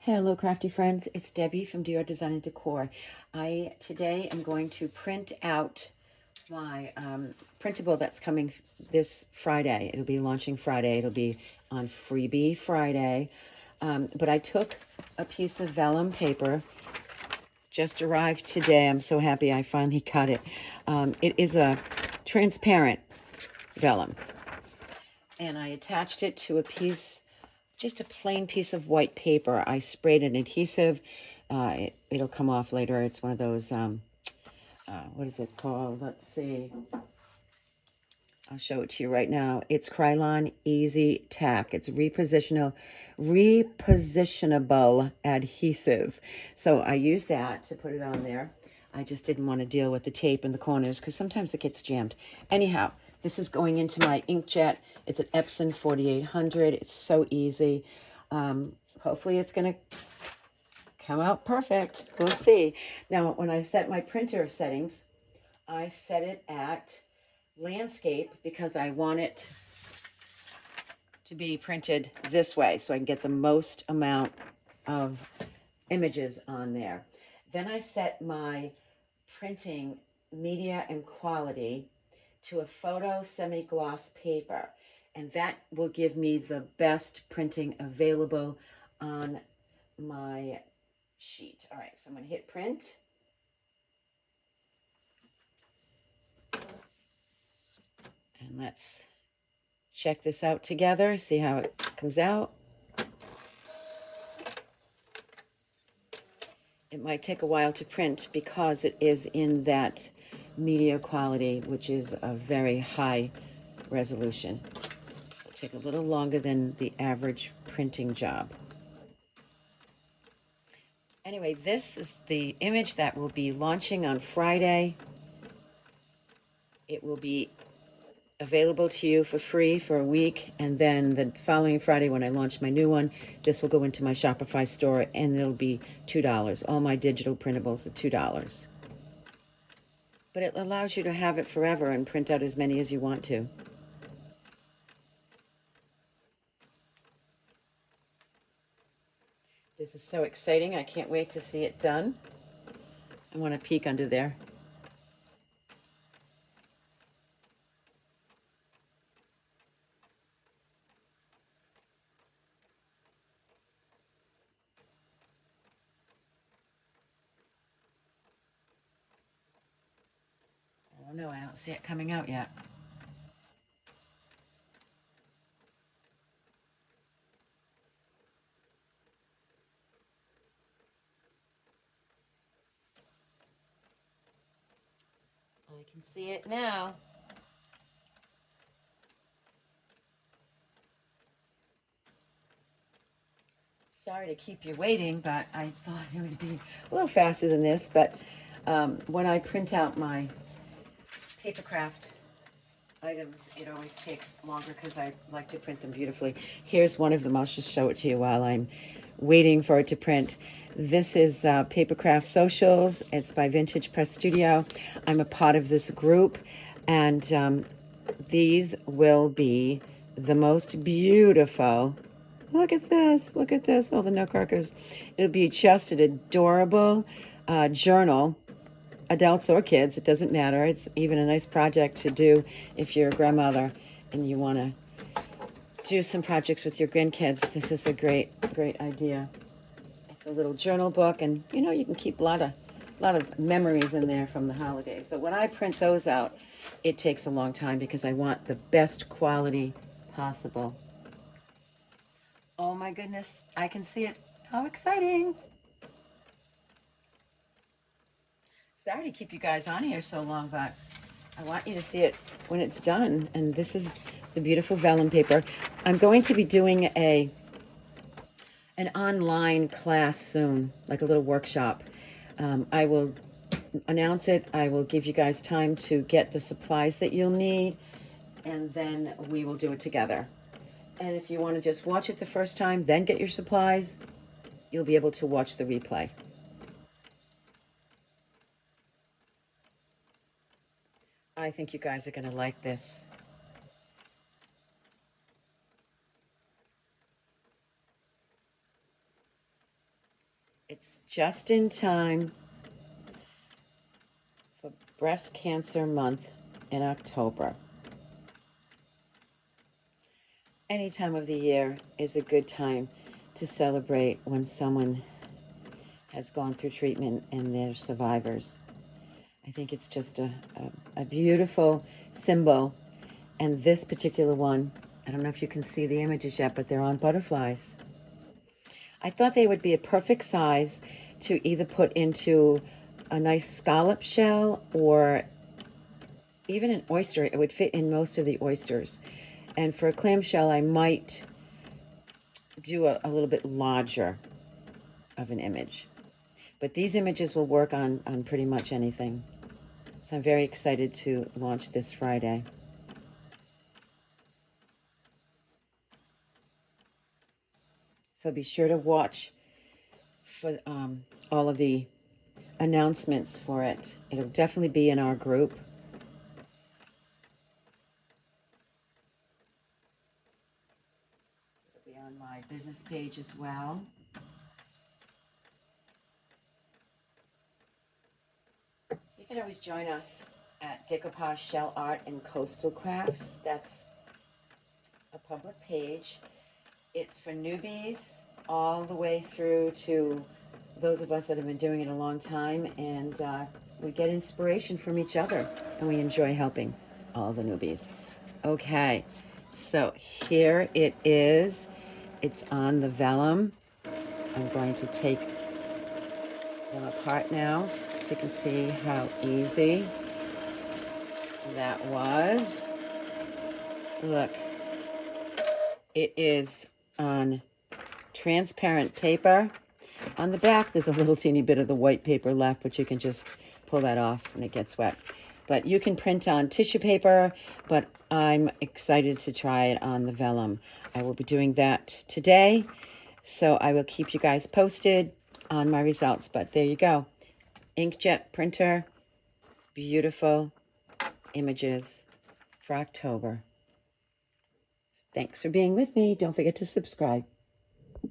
Hello, crafty friends. It's Debbie from DR Design and Decor. I today am going to print out my printable that's coming this Friday. It'll be launching Friday. It'll be on Freebie Friday. But I took a piece of vellum paper, just arrived today. I'm so happy I finally got it. It is a transparent vellum. And I attached it to a piece, just a plain piece of white paper. I sprayed an adhesive. It'll come off later. It's one of those, what is it called? Let's see. I'll show it to you right now. It's Krylon Easy Tack. It's repositionable adhesive. So I use that to put it on there. I just didn't want to deal with the tape in the corners because sometimes it gets jammed. Anyhow, this is going into my inkjet. It's an Epson 4800. It's so easy. Hopefully it's going to come out perfect. We'll see. Now, when I set my printer settings, I set it at landscape because I want it to be printed this way so I can get the most amount of images on there. Then I set my printing media and quality to a photo semi-gloss paper, and that will give me the best printing available on my sheet. All right, so I'm going to hit print. And let's check this out together, see how it comes out. It might take a while to print because it is in that media quality, which is a very high resolution. It'll take a little longer than the average printing job. Anyway, this is the image that will be launching on Friday. It will be available to you for free for a week, and then the following Friday when I launch my new one, this will go into my Shopify store and it'll be $2. All my digital printables are $2. But it allows you to have it forever and print out as many as you want to. This is so exciting. I can't wait to see it done. I want to peek under there. Oh no, I don't see it coming out yet. I can see it now. Sorry to keep you waiting, but I thought it would be a little faster than this. But when I print out my paper craft items, it always takes longer because I like to print them beautifully. Here's one of them. I'll just show it to you while I'm waiting for it to print. This is Papercraft Socials. It's by Vintage Press Studio. I'm a part of this group, and these will be the most beautiful. Look at this. Look at this. All the nutcrackers. It'll be just an adorable journal. Adults or kids, it doesn't matter. It's even a nice project to do if you're a grandmother and you want to do some projects with your grandkids. This is a great idea. It's a little journal book, and you know, you can keep a lot of memories in there from the holidays. But when I print those out, it takes a long time because I want the best quality possible. Oh my goodness, I can see it. How exciting! Sorry to keep you guys on here so long, but I want you to see it when it's done. And this is the beautiful vellum paper. I'm going to be doing an online class soon, like a little workshop. I will announce it. I will give you guys time to get the supplies that you'll need, and then we will do it together. And if you want to just watch it the first time, then get your supplies, you'll be able to watch the replay. I think you guys are going to like this. It's just in time for Breast Cancer Month in October. Any time of the year is a good time to celebrate when someone has gone through treatment and they're survivors. I think it's just a beautiful symbol. And this particular one, I don't know if you can see the images yet, but they're on butterflies. I thought they would be a perfect size to either put into a nice scallop shell or even an oyster. It would fit in most of the oysters. And for a clamshell, I might do a little bit larger of an image. But these images will work on pretty much anything. So I'm very excited to launch this Friday. So be sure to watch for all of the announcements for it. It'll definitely be in our group. It'll be on my business page as well. You can always join us at Decoupage Shell Art and Coastal Crafts. That's a public page. It's for newbies all the way through to those of us that have been doing it a long time, and we get inspiration from each other, and we enjoy helping all the newbies. Okay, so here it is. It's on the vellum. I'm going to take them apart now so you can see how easy that was. Look, it is on transparent paper. On the back, there's a little teeny bit of the white paper left, but you can just pull that off when it gets wet. But you can print on tissue paper, but I'm excited to try it on the vellum. I will be doing that today, so I will keep you guys posted on my results. But there you go. Inkjet printer, beautiful images for October. Thanks for being with me. Don't forget to subscribe.